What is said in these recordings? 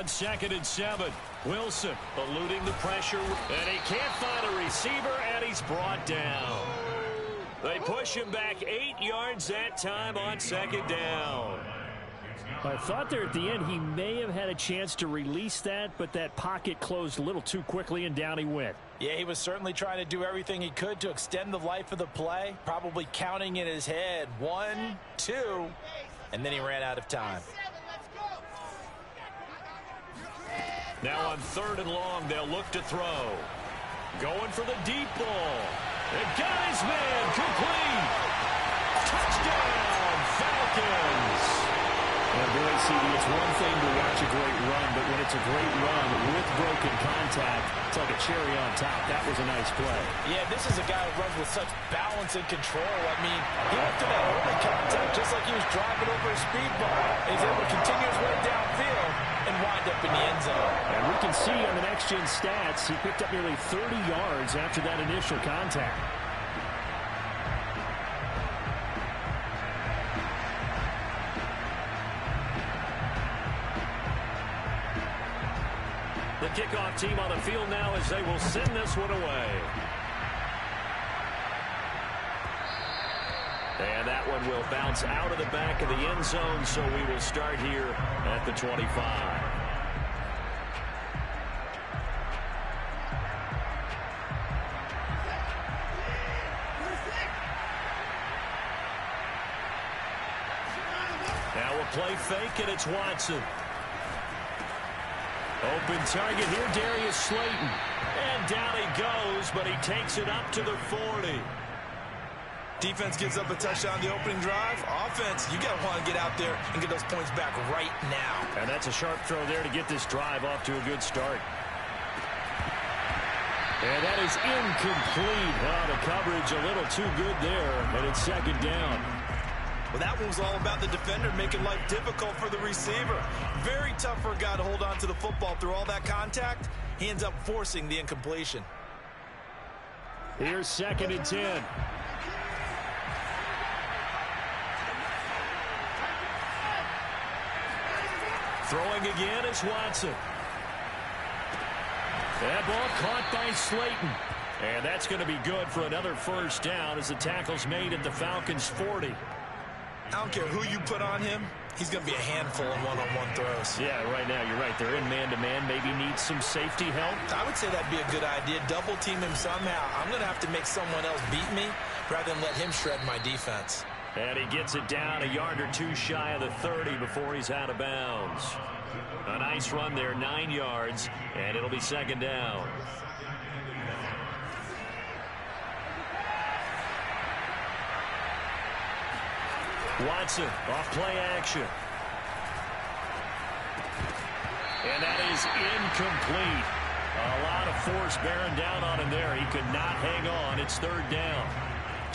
2nd and 7. Wilson eluding the pressure, and he can't find a receiver, and he's brought down. They push him back 8 yards that time on 2nd down. I thought there at the end he may have had a chance to release that, but that pocket closed a little too quickly, and down he went. Yeah, he was certainly trying to do everything he could to extend the life of the play, probably counting in his head 1, 2, and then he ran out of time. Now on 3rd and long, they'll look to throw. Going for the deep ball. It got his man complete. Touchdown, Falcons. And boy, CD, it's one thing to watch a great run, but when it's a great run with broken contact, it's like a cherry on top. That was a nice play. Yeah, this is a guy who runs with such balance and control. I mean, he went to that early contact just like he was driving over a speed bump. He's able to continue his way downfield and wind up in the end zone. And we can see on the next-gen stats, he picked up nearly 30 yards after that initial contact. The kickoff team on the field now as they will send this one away. And that one will bounce out of the back of the end zone, so we will start here at the 25. Now a play fake, and it's Watson. Open target here, Darius Slayton. And down he goes, but he takes it up to the 40. Defense gives up a touchdown the opening drive. Offense, you got to want to get out there and get those points back right now. And that's a sharp throw there to get this drive off to a good start. And that is incomplete. Oh, the coverage a little too good there, and it's 2nd down. Well, that one was all about the defender making life difficult for the receiver. Very tough for a guy to hold on to the football through all that contact. He ends up forcing the incompletion. Here's 2nd and 10. Throwing again is Watson. That ball caught by Slayton. And that's going to be good for another 1st down as the tackle's made at the Falcons' 40. I don't care who you put on him. He's going to be a handful in one-on-one throws. Yeah, right now, you're right. They're in man-to-man. Maybe needs some safety help. I would say that'd be a good idea. Double team him somehow. I'm going to have to make someone else beat me rather than let him shred my defense. And he gets it down a yard or two shy of the 30 before he's out of bounds. A nice run there, 9 yards, and it'll be 2nd down. Watson off play action. And that is incomplete. A lot of force bearing down on him there. He could not hang on. It's 3rd down.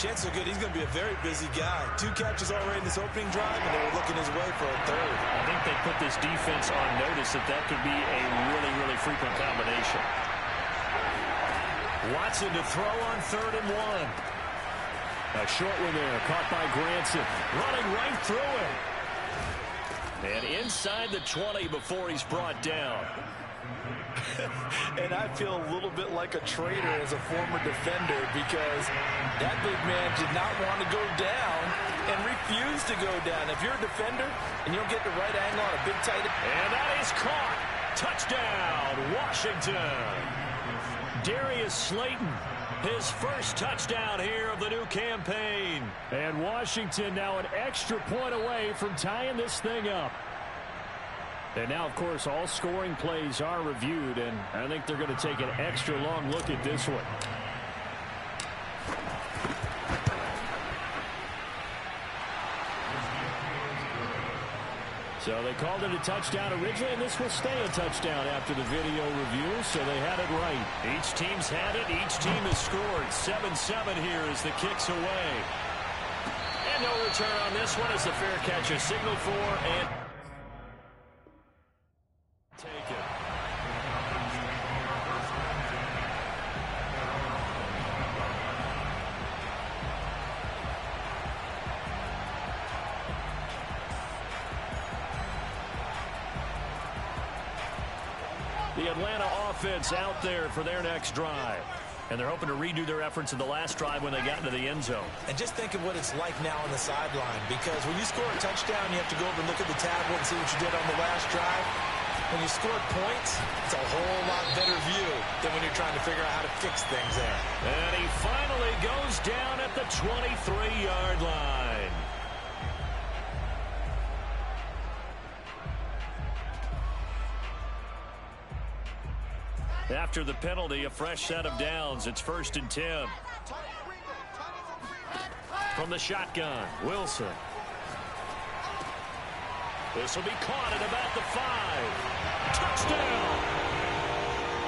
Chances are good. He's going to be a very busy guy. 2 catches already in this opening drive, and they were looking his way for a 3rd. I think they put this defense on notice that could be a really, really frequent combination. Watson to throw on 3rd and 1. A short one there, caught by Granson. Running right through him. And inside the 20 before he's brought down. And I feel a little bit like a traitor as a former defender because that big man did not want to go down and refused to go down. If you're a defender and you don't get the right angle on a big tight end. And that is caught. Touchdown, Washington. Darius Slayton, his 1st touchdown here of the new campaign. And Washington now an extra point away from tying this thing up. And now, of course, all scoring plays are reviewed, and I think they're going to take an extra long look at this one. So they called it a touchdown originally, and this will stay a touchdown after the video review, so they had it right. Each team's had it. Each team has scored. 7-7 here as the kick's away. And no return on this one as the fair catch is signaled for, and take it. the Atlanta offense out there for their next drive. And they're hoping to redo their efforts in the last drive when they got into the end zone. And just think of what it's like now on the sideline, because when you score a touchdown, you have to go over and look at the tablet and see what you did on the last drive. When you scored points, it's a whole lot better view than when you're trying to figure out how to fix things there. And he finally goes down at the 23-yard line. After the penalty, a fresh set of downs. It's 1st and 10. From the shotgun, Wilson. This will be caught at about the 5. Touchdown!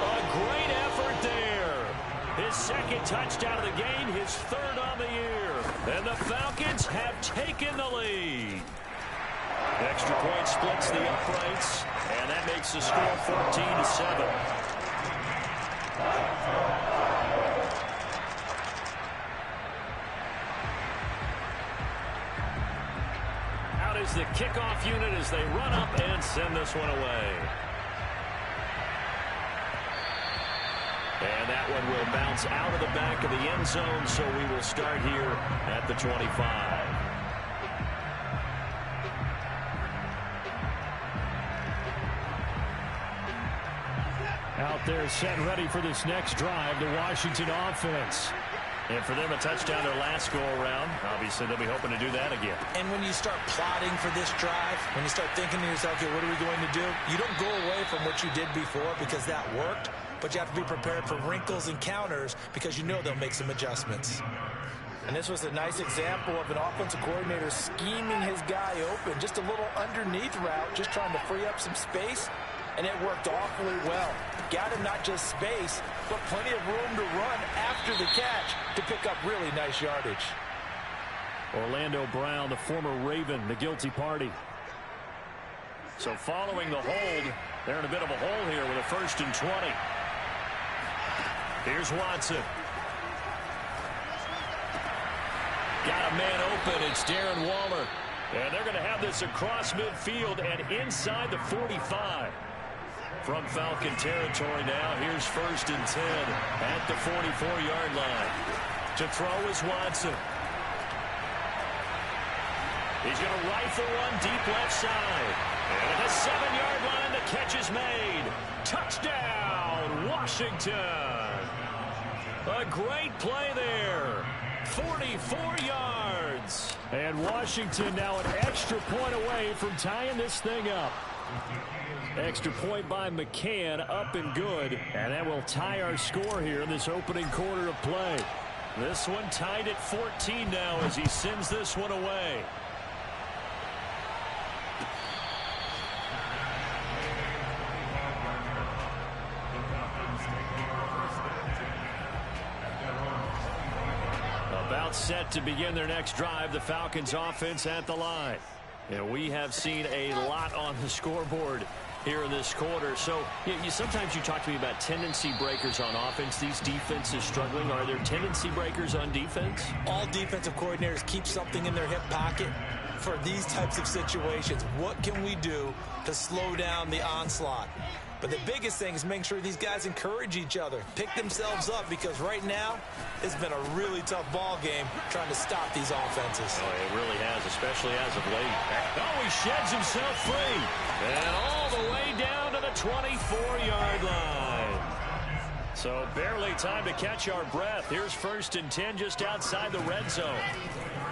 A great effort there. His second touchdown of the game, his 3rd on the year. And the Falcons have taken the lead. Extra point splits the uprights, and that makes the score 14-7. Out is the kickoff unit as they run up and send this one away. And that one will bounce out of the back of the end zone, so we will start here at the 25. Out there set ready for this next drive, the Washington offense. And for them, a touchdown their last go-around. Obviously, they'll be hoping to do that again. And when you start plotting for this drive, when you start thinking to yourself, okay, what are we going to do? You don't go away from what you did before because that worked, but you have to be prepared for wrinkles and counters because you know they'll make some adjustments. And this was a nice example of an offensive coordinator scheming his guy open. Just a little underneath route, just trying to free up some space. And it worked awfully well. Got him not just space, but plenty of room to run after the catch to pick up really nice yardage. Orlando Brown, the former Raven, the guilty party. So following the hold, they're in a bit of a hole here with a 1st and 20. Here's Watson. Got a man open. It's Darren Waller. And they're going to have this across midfield and inside the 45. From Falcon territory now, here's 1st and 10 at the 44-yard line. To throw is Watson. He's going to rifle one deep left side. And at the 7-yard line, the catch is made. Touchdown, Washington. A great play there. 44 yards. And Washington now an extra point away from tying this thing up. Extra point by McCann, up and good. And that will tie our score here in this opening quarter of play. This one tied at 14 now as he sends this one away. About set to begin their next drive, the Falcons offense at the line. And we have seen a lot on the scoreboard here in this quarter. So sometimes you talk to me about tendency breakers on offense. These defenses struggling. Are there tendency breakers on defense? All defensive coordinators keep something in their hip pocket for these types of situations. What can we do to slow down the onslaught? But the biggest thing is making sure these guys encourage each other, pick themselves up, because right now it's been a really tough ball game trying to stop these offenses. Oh, it really has, especially as of late. Oh, he sheds himself free. And all the way down to the 24-yard line. So barely time to catch our breath. Here's 1st and 10 just outside the red zone.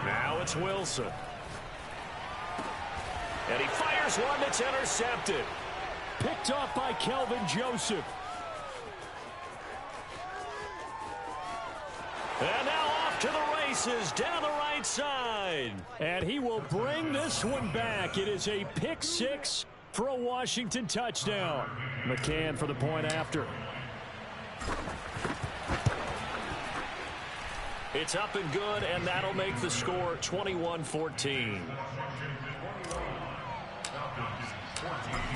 Now it's Wilson. And he fires one that's intercepted. Picked off by Kelvin Joseph. And now off to the races down the right side. And he will bring this one back. It is a pick 6 for a Washington touchdown. McCann for the point after. It's up and good, and that'll make the score 21-14.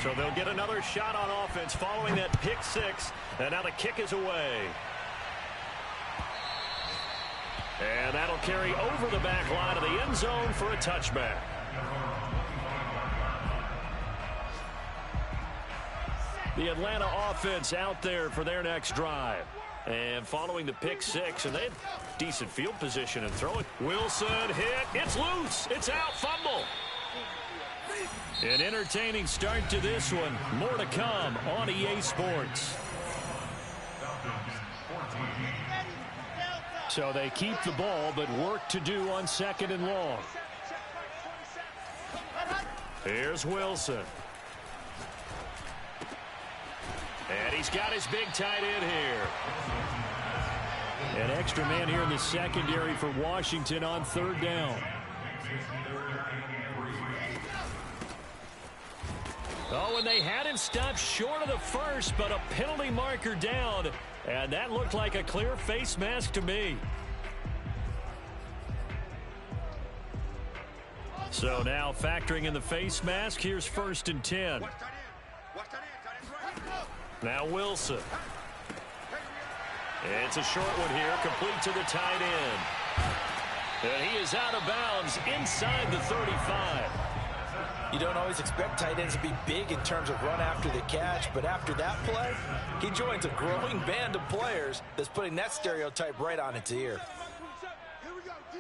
So they'll get another shot on offense following that pick 6. And now the kick is away. And that'll carry over the back line of the end zone for a touchback. The Atlanta offense out there for their next drive. And following the pick six, and they had decent field position and throw it. Wilson hit. It's loose. It's out. Fumble. An entertaining start to this one. More to come on EA Sports. So they keep the ball, but work to do on 2nd and long. Here's Wilson. And he's got his big tight end here. An extra man here in the secondary for Washington on 3rd down. Oh, and they had him stopped short of the first, but a penalty marker down. And that looked like a clear face mask to me. So now factoring in the face mask, here's 1st and 10. Now Wilson. It's a short one here, complete to the tight end. And he is out of bounds inside the 35. You don't always expect tight ends to be big in terms of run after the catch, but after that play, he joins a growing band of players that's putting that stereotype right on its ear. Here we go, D.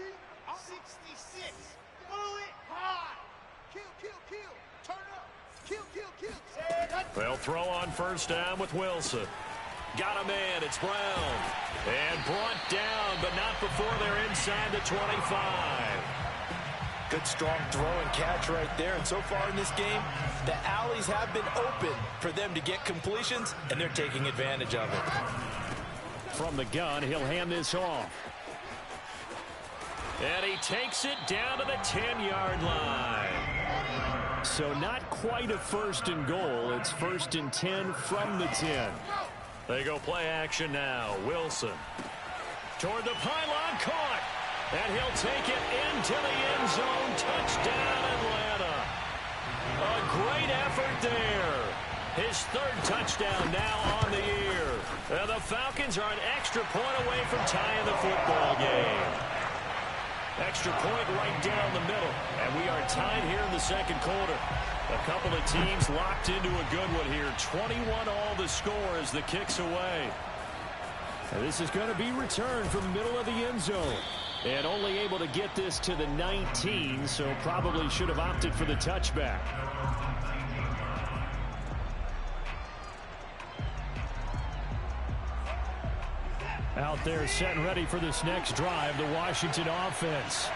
66. Pull it hard. Kill, kill, kill. Turn up. Kill, kill, kill. They'll throw on 1st down with Wilson. Got a man. It's Brown. And brought down, but not before they're inside the 25. Good, strong throw and catch right there. And so far in this game, the alleys have been open for them to get completions, and they're taking advantage of it. From the gun, he'll hand this off. And he takes it down to the 10-yard line. So not quite a 1st and goal. It's 1st and 10 from the 10. They go play action now. Wilson. Toward the pylon, caught. And he'll take it into the end zone. Touchdown, Atlanta. A great effort there. His 3rd touchdown now on the year. And the Falcons are an extra point away from tying the football game. Extra point right down the middle. And we are tied here in the 2nd quarter. A couple of teams locked into a good one here. 21 all the score as the kick's away. And this is going to be returned from the middle of the end zone. And only able to get this to the 19, so probably should have opted for the touchback. Out there set and ready for this next drive, the Washington offense.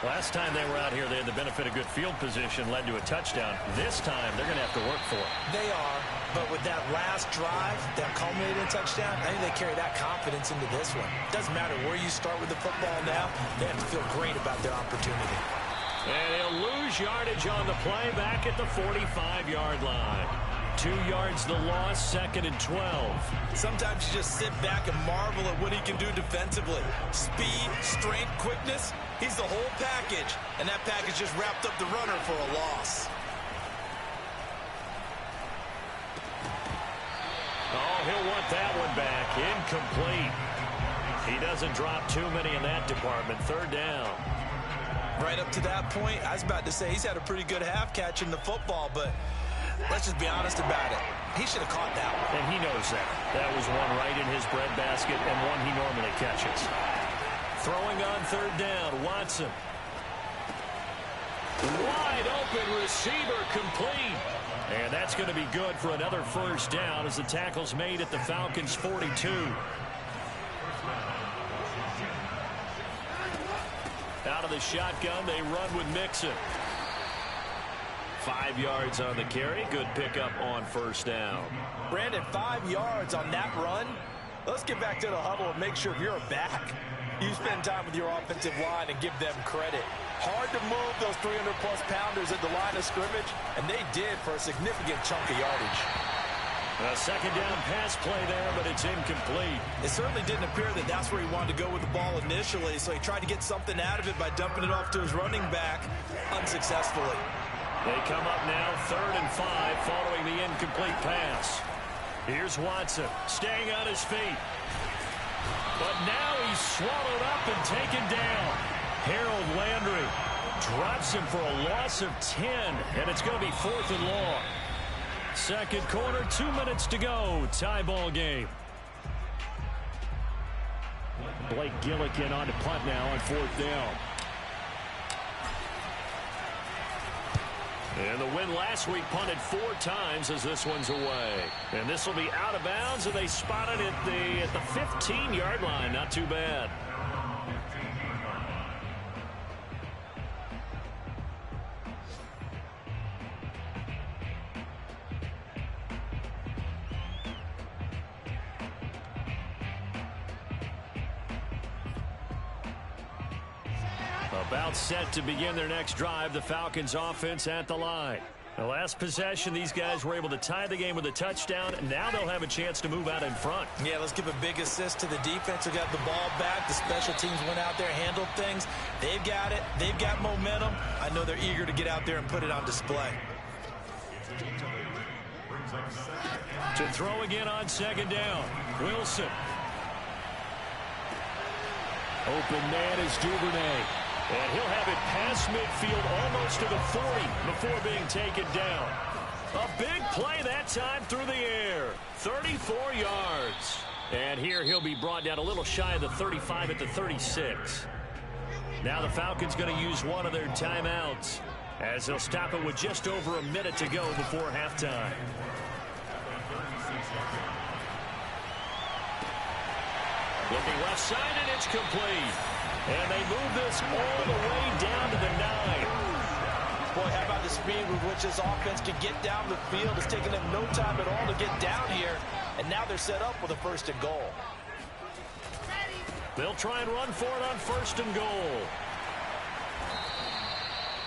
Last time they were out here, they had the benefit of good field position, led to a touchdown. This time, they're going to have to work for it. They are, but with that last drive that culminated in touchdown, I think they carry that confidence into this one. Doesn't matter where you start with the football now, they have to feel great about their opportunity. And he'll lose yardage on the play back at the 45-yard line. 2 yards the loss, 2nd and 12. Sometimes you just sit back and marvel at what he can do defensively. Speed, strength, quickness. He's the whole package, and that package just wrapped up the runner for a loss. Oh, he'll want that one back. Incomplete. He doesn't drop too many in that department. 3rd down. Right up to that point, I was about to say he's had a pretty good half catching the football, but let's just be honest about it. He should have caught that one. And he knows that. That was one right in his breadbasket and one he normally catches. Throwing on 3rd down, Watson. Wide open receiver, complete. And that's going to be good for another 1st down as the tackle's made at the Falcons' 42. Out of the shotgun, they run with Mixon. 5 yards on the carry. Good pickup on 1st down. Brandon, 5 yards on that run. Let's get back to the huddle and make sure if you're a back, you spend time with your offensive line and give them credit. Hard to move those 300-plus pounders at the line of scrimmage, and they did for a significant chunk of yardage. A 2nd down pass play there, but it's incomplete. It certainly didn't appear that that's where he wanted to go with the ball initially, so he tried to get something out of it by dumping it off to his running back unsuccessfully. They come up now 3rd and 5 following the incomplete pass. Here's Watson staying on his feet. But now he's swallowed up and taken down. Harold Landry drops him for a loss of 10, and it's going to be 4th and long. Second quarter, 2 minutes to go. Tie ball game. Blake Gillikin on to punt now on 4th down. And the win last week punted 4 times as this one's away. And this will be out of bounds, and they spotted it at the 15-yard line. Not too bad. About set to begin their next drive, the Falcons offense at the line. The last possession, these guys were able to tie the game with a touchdown. Now they'll have a chance to move out in front. Yeah, let's give a big assist to the defense who got the ball back. The special teams went out there, handled things. They've got it. They've got momentum. I know they're eager to get out there and put it on display. To throw again on 2nd down. Wilson. Open man is Duvernay. And he'll have it past midfield almost to the 40 before being taken down. A big play that time through the air. 34 yards. And here he'll be brought down a little shy of the 35 at the 36. Now the Falcons going to use one of their timeouts as they'll stop it with just over a minute to go before halftime. Looking left side, and it's complete. And they move this all the way down to the 9. Boy, how about the speed with which this offense can get down the field? It's taken them no time at all to get down here. And now they're set up with a 1st and goal. They'll try and run for it on 1st and goal.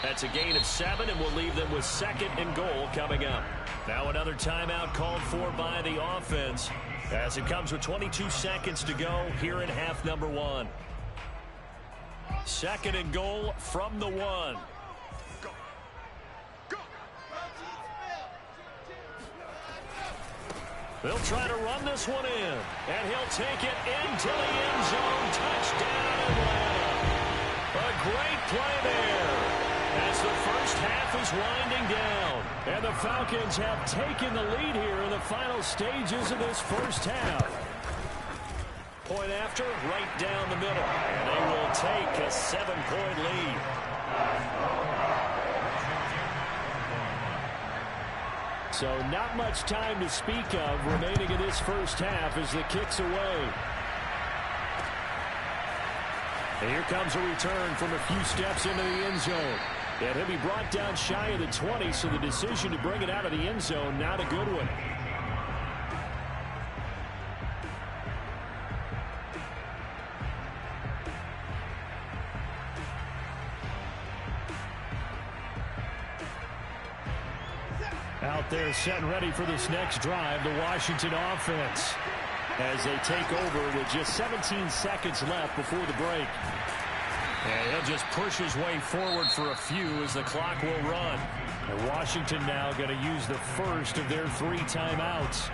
That's a gain of 7, and we'll leave them with 2nd and goal coming up. Now another timeout called for by the offense as it comes with 22 seconds to go here in half number 1. 2nd and goal from the 1. They'll try to run this one in, and he'll take it into the end zone. Touchdown, Atlanta. A great play there as the first half is winding down. And the Falcons have taken the lead here in the final stages of this first half. Point after, right down the middle. And they will take a 7-point lead. So not much time to speak of remaining in this first half as the kick's away. And here comes a return from a few steps into the end zone. And he'll be brought down shy of the 20, so the decision to bring it out of the end zone, not a good one. Out there set and ready for this next drive, the Washington offense, as they take over with just 17 seconds left before the break. And he'll just push his way forward for a few as the clock will run. And Washington now going to use the first of their 3 timeouts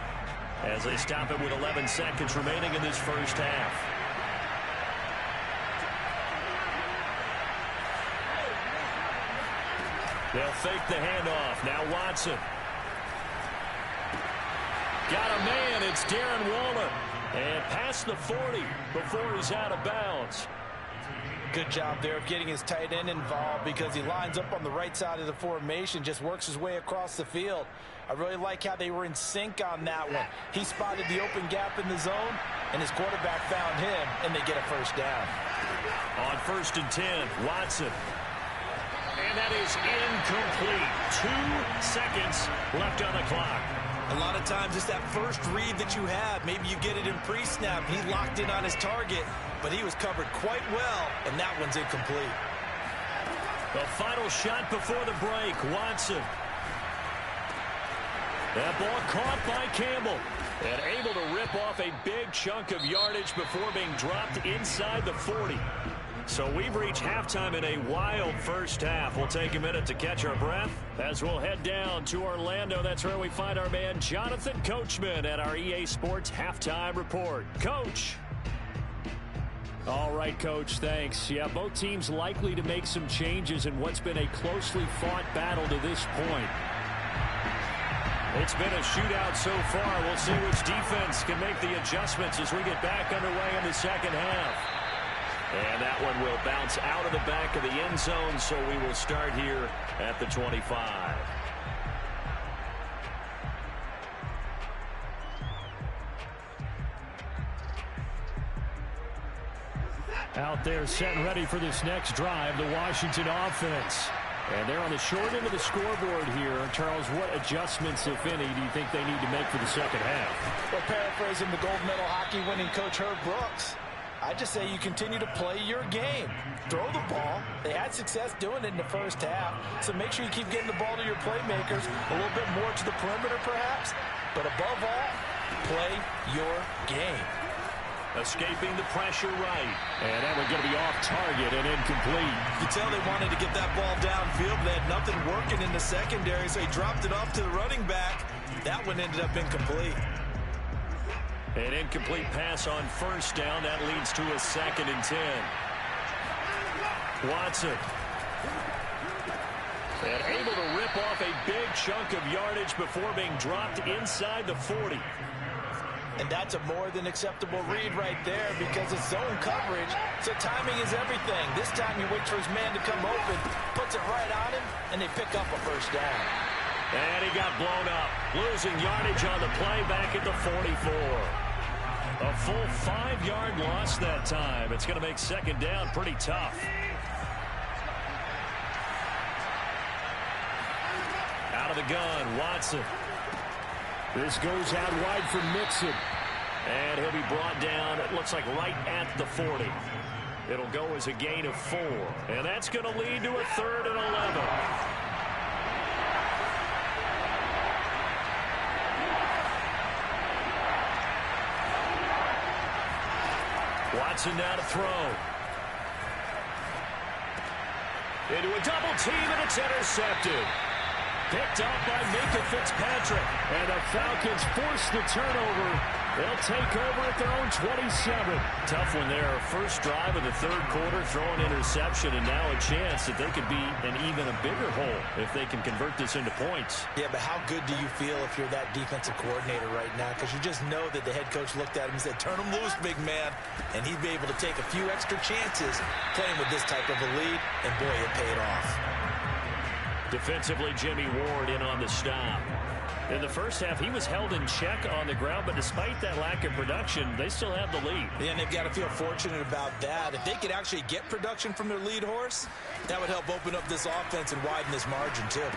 as they stop it with 11 seconds remaining in this first half. They'll fake the handoff. Now Watson. Got a man. It's Darren Waller. And past the 40 before he's out of bounds. Good job there of getting his tight end involved because he lines up on the right side of the formation, just works his way across the field. I really like how they were in sync on that one. He spotted the open gap in the zone, and his quarterback found him, and they get a first down. On 1st and 10, Watson. And that is incomplete. 2 seconds left on the clock. A lot of times it's that first read that you have. Maybe you get it in pre-snap. He locked in on his target, but he was covered quite well, and that one's incomplete. The final shot before the break, Watson. That ball caught by Campbell and able to rip off a big chunk of yardage before being dropped inside the 40. So we've reached halftime in a wild first half. We'll take a minute to catch our breath as we'll head down to Orlando. That's where we find our man Jonathan Coachman at our EA Sports Halftime Report. Coach. All right, Coach, thanks. Yeah, both teams likely to make some changes in what's been a closely fought battle to this point. It's been a shootout so far. We'll see which defense can make the adjustments as we get back underway in the second half. And that one will bounce out of the back of the end zone, so we will start here at the 25. Out there set and ready for this next drive, the Washington offense. And they're on the short end of the scoreboard here. Charles, what adjustments, if any, do you think they need to make for the second half? Well, paraphrasing the gold medal hockey winning coach Herb Brooks, I just say you continue to play your game. Throw the ball. They had success doing it in the first half, so make sure you keep getting the ball to your playmakers, a little bit more to the perimeter perhaps, but above all, play your game. Escaping the pressure right. And that one's going to be off target and incomplete. You tell they wanted to get that ball downfield, but they had nothing working in the secondary, so he dropped it off to the running back. That one ended up incomplete. An incomplete pass on first down. That leads to a 2nd and 10. Watson. And able to rip off a big chunk of yardage before being dropped inside the 40. And that's a more than acceptable read right there because it's zone coverage, so timing is everything. This time he waits for his man to come open, puts it right on him, and they pick up a first down. And he got blown up, losing yardage on the play back at the 44. A full 5-yard loss that time. It's going to make second down pretty tough. Out of the gun, Watson. This goes out wide for Mixon. And he'll be brought down, it looks like right at the 40. It'll go as a gain of 4. And that's going to lead to a 3rd and 11. Watson now to throw. Into a double team, and it's intercepted. Picked up by Minka Fitzpatrick. And the Falcons force the turnover. They'll take over at their own 27. Tough one there. First drive of the 3rd quarter, throwing interception, and now a chance that they could be in even a bigger hole if they can convert this into points. Yeah, but how good do you feel if you're that defensive coordinator right now? Because you just know that the head coach looked at him and said, turn him loose, big man. And he'd be able to take a few extra chances playing with this type of a lead, and boy, it paid off. Defensively, Jimmy Ward in on the stop. In the first half, he was held in check on the ground, but despite that lack of production, they still have the lead. Yeah, and they've got to feel fortunate about that. If they could actually get production from their lead horse, that would help open up this offense and widen this margin, too.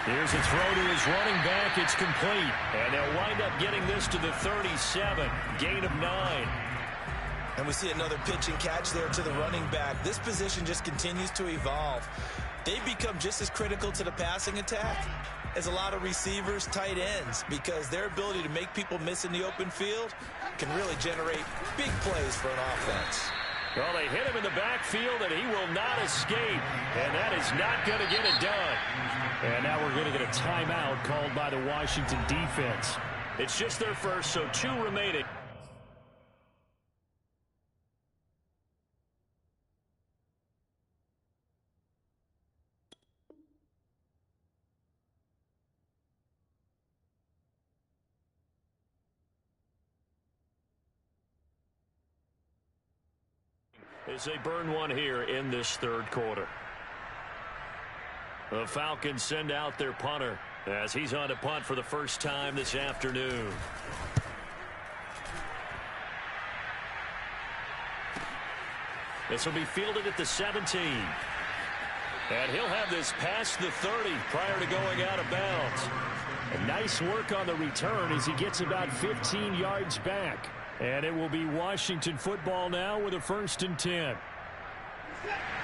Here's a throw to his running back. It's complete. And they'll wind up getting this to the 37. Gain of 9. And we see another pitch and catch there to the running back. This position just continues to evolve. They've become just as critical to the passing attack as a lot of receivers, tight ends, because their ability to make people miss in the open field can really generate big plays for an offense. Well, they hit him in the backfield, and he will not escape. And that is not going to get it done. And now we're going to get a timeout called by the Washington defense. It's just their first, so 2 remaining. As they burn one here in this 3rd quarter. The Falcons send out their punter as he's on to punt for the first time this afternoon. This will be fielded at the 17. And he'll have this past the 30 prior to going out of bounds. And nice work on the return as he gets about 15 yards back. And it will be Washington football now with a 1st and 10.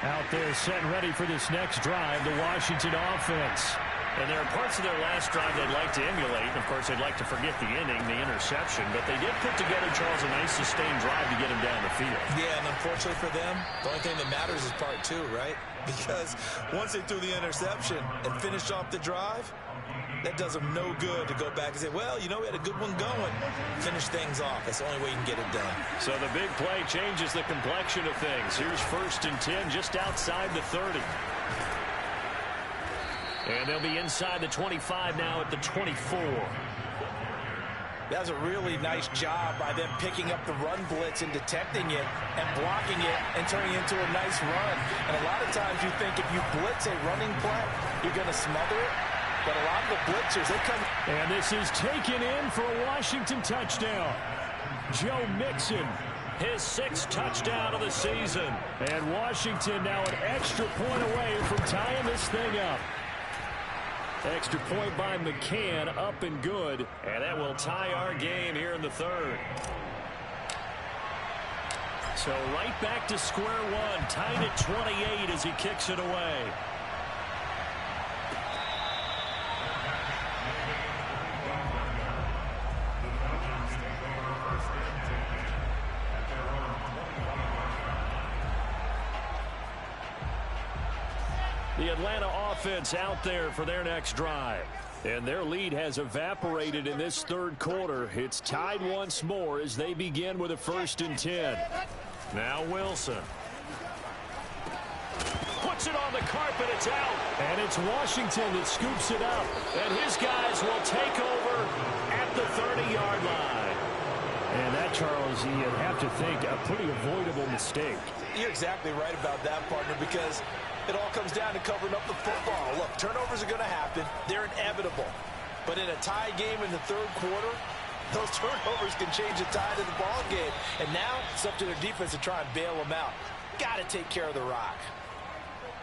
Out there set and ready for this next drive, the Washington offense. And there are parts of their last drive they'd like to emulate. Of course, they'd like to forget the inning, the interception. But they did put together, Charles, a nice sustained drive to get him down the field. Yeah, and unfortunately for them, the only thing that matters is part 2, right? Because once they threw the interception and finished off the drive, that does them no good to go back and say, well, you know, we had a good one going. Finish things off. That's the only way you can get it done. So the big play changes the complexion of things. Here's 1st and 10 just outside the 30. And they'll be inside the 25 now at the 24. That's a really nice job by them picking up the run blitz and detecting it and blocking it and turning it into a nice run. And a lot of times you think if you blitz a running play, you're going to smother it. But a lot of the blitzers, they come. And this is taken in for a Washington touchdown. Joe Mixon, his 6th touchdown of the season. And Washington now an extra point away from tying this thing up. Extra point by McCann, up and good. And that will tie our game here in the 3rd. So right back to square one, tied at 28 as he kicks it away. The Atlanta offense out there for their next drive. And their lead has evaporated in this 3rd quarter. It's tied once more as they begin with a 1st and 10. Now Wilson. Puts it on the carpet. It's out. And it's Washington that scoops it up. And his guys will take over at the 30-yard line. And that, Charles, you'd have to think a pretty avoidable mistake. You're exactly right about that, partner, because it all comes down to covering up the football. Look, turnovers are going to happen. They're inevitable. But in a tie game in the 3rd quarter, those turnovers can change the tide of the ball game. And now it's up to their defense to try and bail them out. Got to take care of the rock.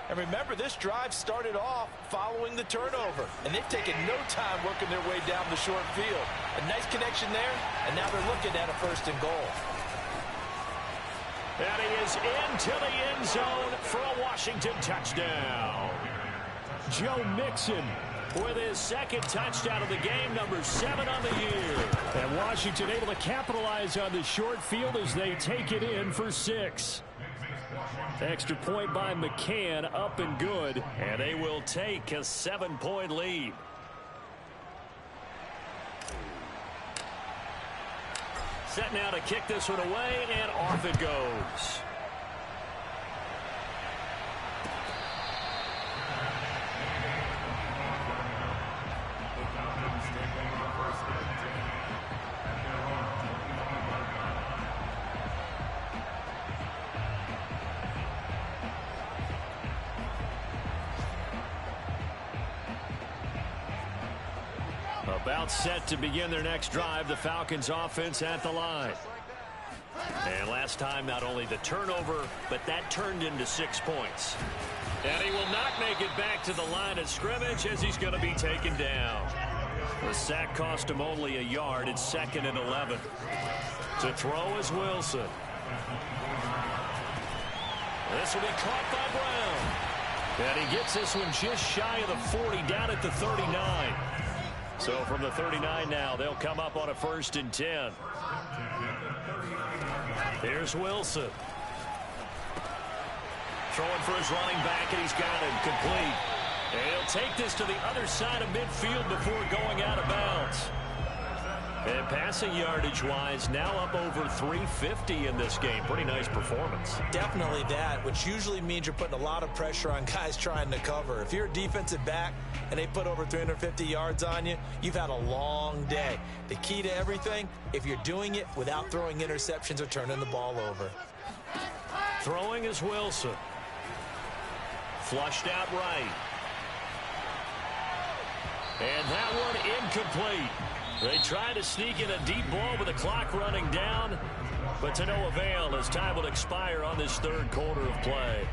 And remember, this drive started off following the turnover. And they've taken no time working their way down the short field. A nice connection there, and now they're looking at a 1st and goal. And he is into the end zone for a Washington touchdown. Joe Mixon with his 2nd touchdown of the game, number 7 on the year. And Washington able to capitalize on the short field as they take it in for 6. Extra point by McCann, up and good. And they will take a 7-point lead. Set now to kick this one away, and off it goes. About set to begin their next drive, the Falcons offense at the line. And last time, not only the turnover, but that turned into 6 points. And he will not make it back to the line of scrimmage as he's going to be taken down. The sack cost him only a yard. It's 2nd and 11. To throw is Wilson. This will be caught by Brown. And he gets this one just shy of the 40, down at the 39. So from the 39 now, they'll come up on a 1st and 10. Here's Wilson. Throwing for his running back, and he's got him complete. And he'll take this to the other side of midfield before going out of bounds. And passing yardage-wise, now up over 350 in this game. Pretty nice performance. Definitely that, which usually means you're putting a lot of pressure on guys trying to cover. If you're a defensive back and they put over 350 yards on you, you've had a long day. The key to everything, if you're doing it without throwing interceptions or turning the ball over. Throwing is Wilson. Flushed out right. And that one incomplete. They try to sneak in a deep ball with the clock running down, but to no avail as time will expire on this 3rd quarter of play.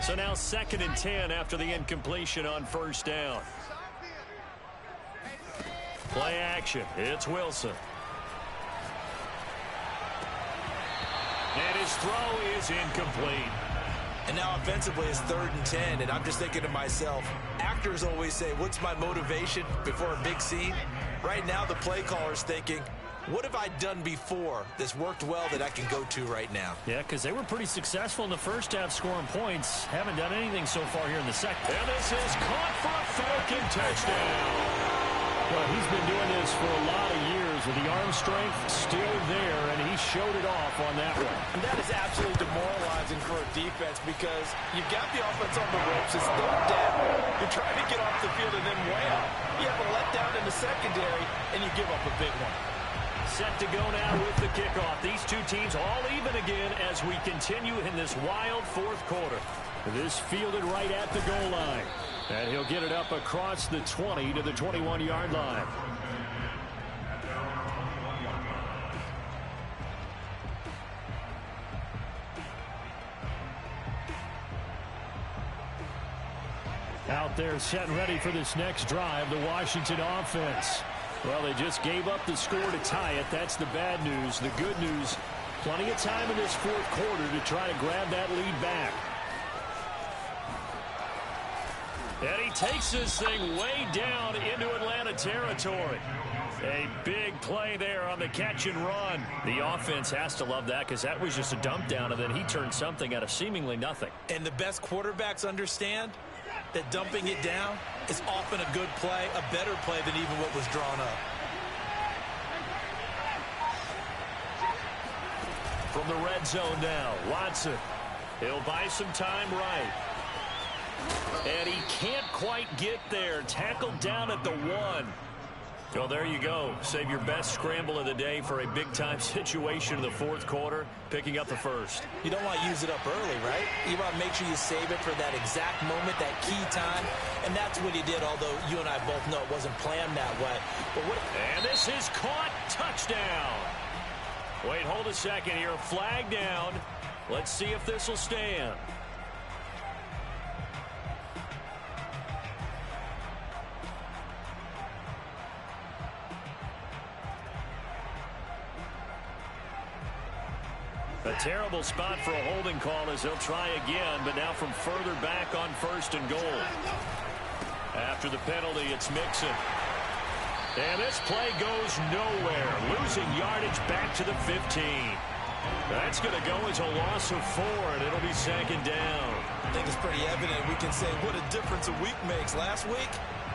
So now 2nd and 10 after the incompletion on 1st down. Play action. It's Wilson. And his throw is incomplete. And now offensively it's 3rd and 10, and I'm just thinking to myself, actors always say, what's my motivation before a big scene? Right now the play caller's thinking, what have I done before that's worked well that I can go to right now? Yeah, because they were pretty successful in the 1st half scoring points. Haven't done anything so far here in the 2nd. And this is caught for a Falcon touchdown. Well, he's been doing this for a lot of years shows that the arm strength still there, and he showed it off on that one. And that is absolutely demoralizing for a defense because you've got the offense on the ropes. It's third down. You're trying to get off the field, and then wham, you have a letdown in the secondary, and you give up a big one. Set to go now with the kickoff. These two teams all even again as we continue in this wild fourth quarter. This fielded right at the goal line. And he'll get it up across the 20 to the 21-yard line. Out there set and ready for this next drive, the Washington offense. Well, they just gave up the score to tie it. That's the bad news. The good news, plenty of time in this fourth quarter to try to grab that lead back. And he takes this thing way down into Atlanta territory. A big play there on the catch and run. The offense has to love that because that was just a dump down, and then he turned something out of seemingly nothing. And the best quarterbacks understand that dumping it down is often a good play, a better play than even what was drawn up. From the red zone now, Watson. He'll buy some time right. And he can't quite get there. Tackled down at the 1. Well, there you go. Save your best scramble of the day for a big-time situation in the fourth quarter, picking up the first. You don't want to use it up early, right? You want to make sure you save it for that exact moment, that key time. And that's what he did, although you and I both know it wasn't planned that way. But and this is caught. Touchdown. Wait, hold a second here. Flag down. Let's see if this will stand. A terrible spot for a holding call as they'll try again, but now from further back on first and goal. After the penalty, it's Mixon. And this play goes nowhere. Losing yardage back to the 15. That's going to go as a loss of 4, and it'll be second down. I think it's pretty evident. We can say what a difference a week makes. Last week,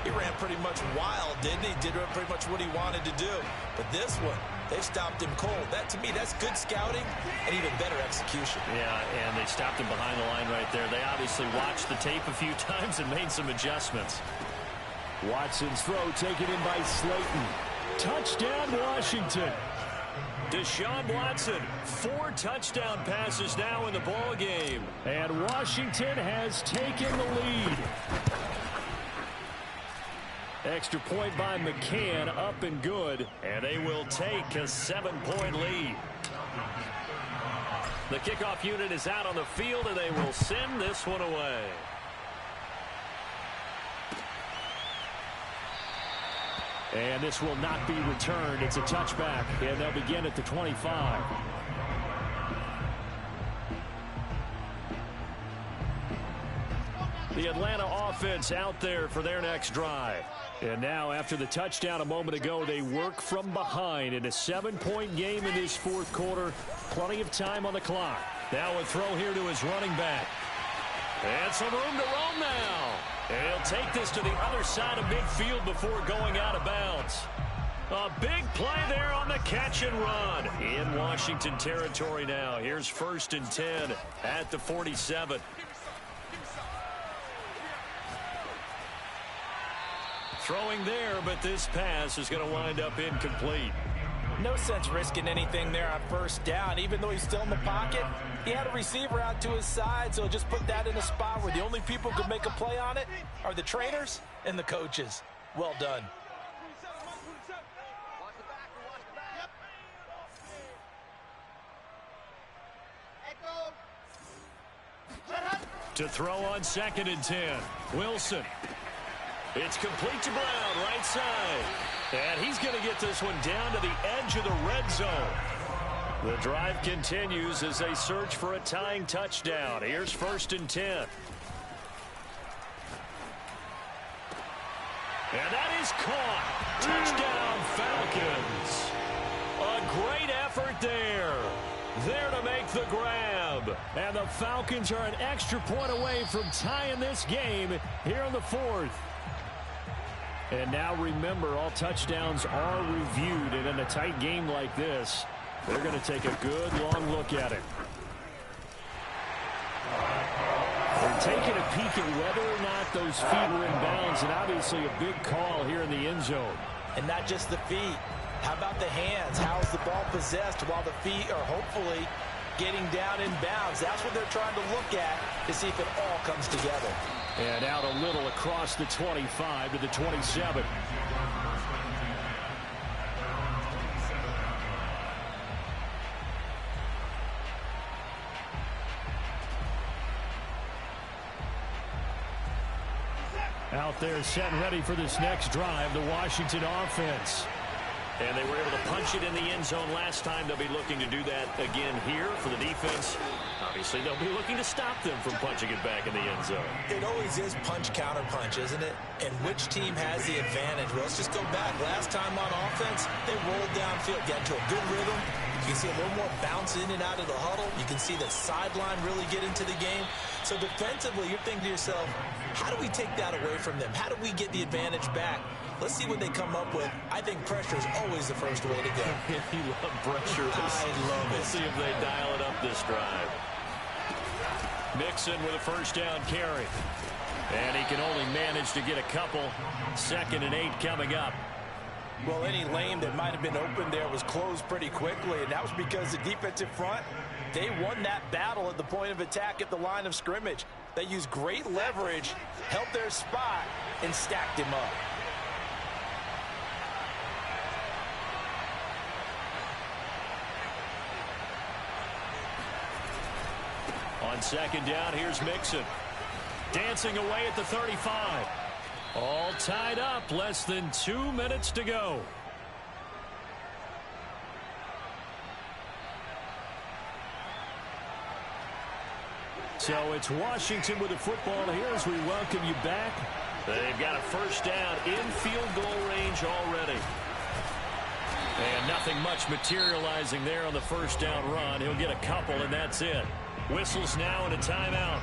he ran pretty much wild, didn't he? Did pretty much what he wanted to do. But this one, they stopped him cold. That, to me, that's good scouting and even better execution. Yeah, and they stopped him behind the line right there. They obviously watched the tape a few times and made some adjustments. Watson's throw taken in by Slayton. Touchdown, Washington. Deshaun Watson, 4 touchdown passes now in the ball game. And Washington has taken the lead. Extra point by McCann, up and good. And they will take a 7-point lead. The kickoff unit is out on the field, and they will send this one away. And this will not be returned. It's a touchback, and they'll begin at the 25. The Atlanta offense out there for their next drive. And now, after the touchdown a moment ago, they work from behind in a 7-point game in this fourth quarter. Plenty of time on the clock. Now a throw here to his running back. And some room to roam now. And he'll take this to the other side of midfield before going out of bounds. A big play there on the catch and run. In Washington territory now. Here's 1st and 10 at the 47. Throwing there, but this pass is going to wind up incomplete. No sense risking anything there on first down. Even though he's still in the pocket, he had a receiver out to his side, so just put that in a spot where the only people who could make a play on it are the trainers and the coaches. Well done. To throw on 2nd and 10. Wilson. It's complete to Brown, right side. And he's going to get this one down to the edge of the red zone. The drive continues as they search for a tying touchdown. Here's 1st and 10. And that is caught. Touchdown, Falcons. A great effort there. There to make the grab. And the Falcons are an extra point away from tying this game here in the fourth. And now remember, all touchdowns are reviewed, and in a tight game like this, they're going to take a good long look at it. They're taking a peek at whether or not those feet were in bounds, and obviously a big call here in the end zone. And not just the feet. How about the hands? How's the ball possessed while the feet are hopefully getting down in bounds? That's what they're trying to look at to see if it all comes together. And out a little across the 25 to the 27. Out there set and ready for this next drive, the Washington offense. And they were able to punch it in the end zone last time. They'll be looking to do that again here for the defense. Obviously, they'll be looking to stop them from punching it back in the end zone. It always is punch-counter-punch, isn't it? And which team has the advantage? Well, let's just go back. Last time on offense, they rolled downfield, got into a good rhythm. You can see a little more bounce in and out of the huddle. You can see the sideline really get into the game. So defensively, you're thinking to yourself, how do we take that away from them? How do we get the advantage back? Let's see what they come up with. I think pressure is always the first way to go. You love pressure. I love it. We'll see if they dial it up this drive. Mixon with a first down carry. And he can only manage to get a couple. 2nd and 8 coming up. Well, any lane that might have been open there was closed pretty quickly, and that was because the defensive front, they won that battle at the point of attack at the line of scrimmage. They used great leverage, held their spot, and stacked him up. On 2nd down, here's Mixon. Dancing away at the 35. All tied up, less than 2 minutes to go. So it's Washington with the football here as we welcome you back. They've got a first down in field goal range already. And nothing much materializing there on the first down run. He'll get a couple, and that's it. Whistles now and a timeout.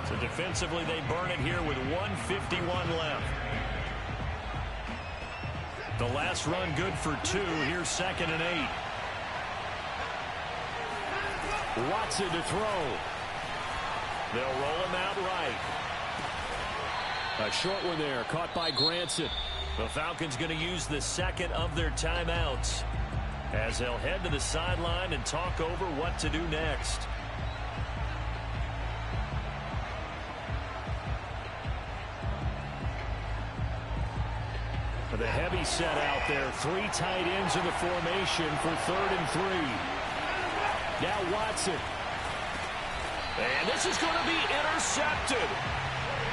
So defensively, they burn it here with 1:51 left. The last run good for 2. Here's 2nd and 8. Watson to throw. They'll roll him out right. A short one there, caught by Granson. The Falcons going to use the 2nd of their timeouts as they'll head to the sideline and talk over what to do next. The heavy set out there. 3 tight ends in the formation for 3rd and 3. Now Watson. And this is going to be intercepted.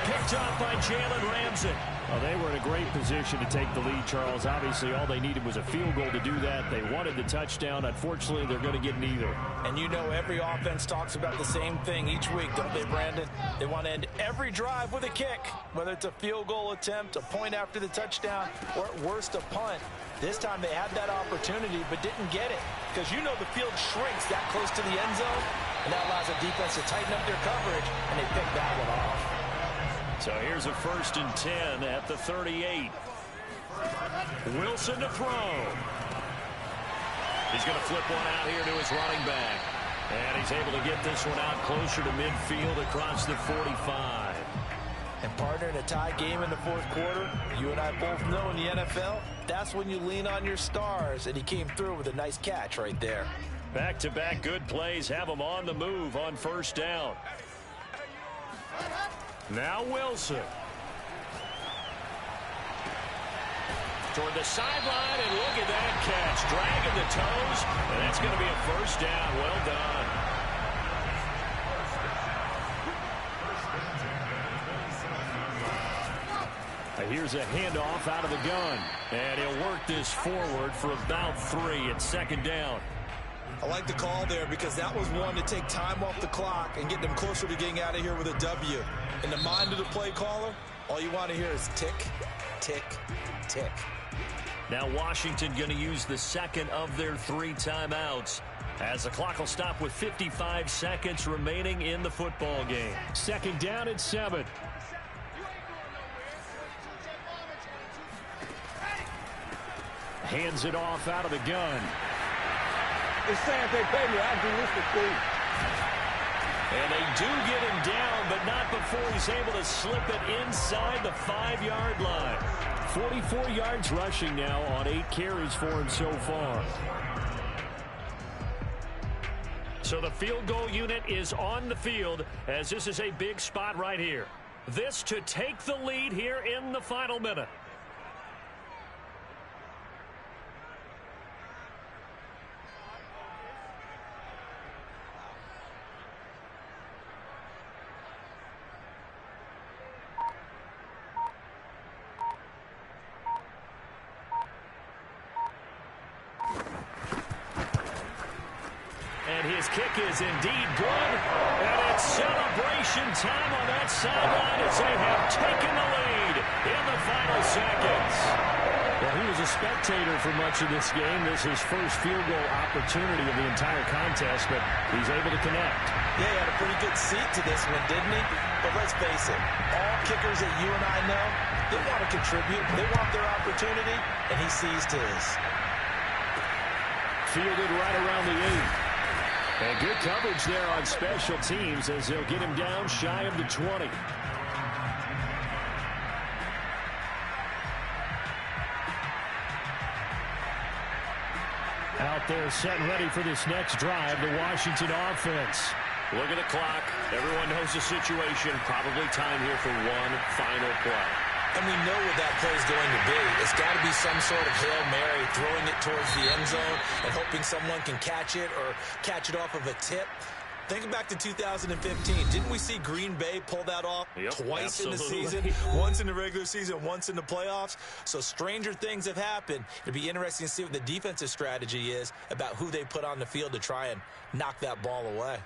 Picked off by Jalen Ramsey. Well, they were in a great position to take the lead, Charles. Obviously, all they needed was a field goal to do that. They wanted the touchdown. Unfortunately, they're going to get neither. And you know every offense talks about the same thing each week, don't they, Brandon? They want to end every drive with a kick, whether it's a field goal attempt, a point after the touchdown, or at worst, a punt. This time they had that opportunity but didn't get it because you know the field shrinks that close to the end zone, and that allows the defense to tighten up their coverage, and they pick that one off. So here's a 1st and 10 at the 38. Wilson to throw. He's going to flip one out here to his running back. And he's able to get this one out closer to midfield across the 45. And partner, in a tie game in the 4th quarter, you and I both know in the NFL, that's when you lean on your stars. And he came through with a nice catch right there. Back-to-back good plays have him on the move on 1st down. Now Wilson. Toward the sideline, and look at that catch. Dragging the toes, and that's going to be a 1st down. Well done. Here's a handoff out of the gun. And he'll work this forward for about 3 at 2nd down. I like the call there because that was one to take time off the clock and get them closer to getting out of here with a W. In the mind of the play caller, all you want to hear is tick, tick, tick. Now Washington going to use the 2nd of their 3 timeouts as the clock will stop with 55 seconds remaining in the football game. 2nd down and 7. Hands it off out of the gun. It's saying if they pay me, I'll do this for free. And they do get him down, but not before he's able to slip it inside the 5-yard line. 44 yards rushing now on 8 carries for him so far. So the field goal unit is on the field as this is a big spot right here. This to take the lead here in the final minute. His kick is indeed good, and it's celebration time on that sideline as they have taken the lead in the final seconds. Well, he was a spectator for much of this game. This is his first field goal opportunity of the entire contest, but he's able to connect. Yeah, he had a pretty good seat to this one, didn't he? But let's face it, all kickers that you and I know, they want to contribute. They want their opportunity, and he seized his. Fielded right around the 8. And good coverage there on special teams as they'll get him down shy of the 20. Out there set and ready for this next drive, the Washington offense. Look at the clock. Everyone knows the situation. Probably time here for one final play. And we know what that play is going to be. It's got to be some sort of Hail Mary, throwing it towards the end zone and hoping someone can catch it or catch it off of a tip. Think back to 2015. Didn't we see Green Bay pull that off twice in the season? Once in the regular season, once in the playoffs. So stranger things have happened. It'd be interesting to see what the defensive strategy is about who they put on the field to try and knock that ball away.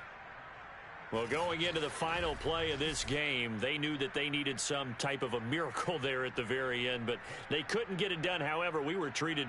Well, going into the final play of this game, they knew that they needed some type of a miracle there at the very end, but they couldn't get it done. However, we were treated to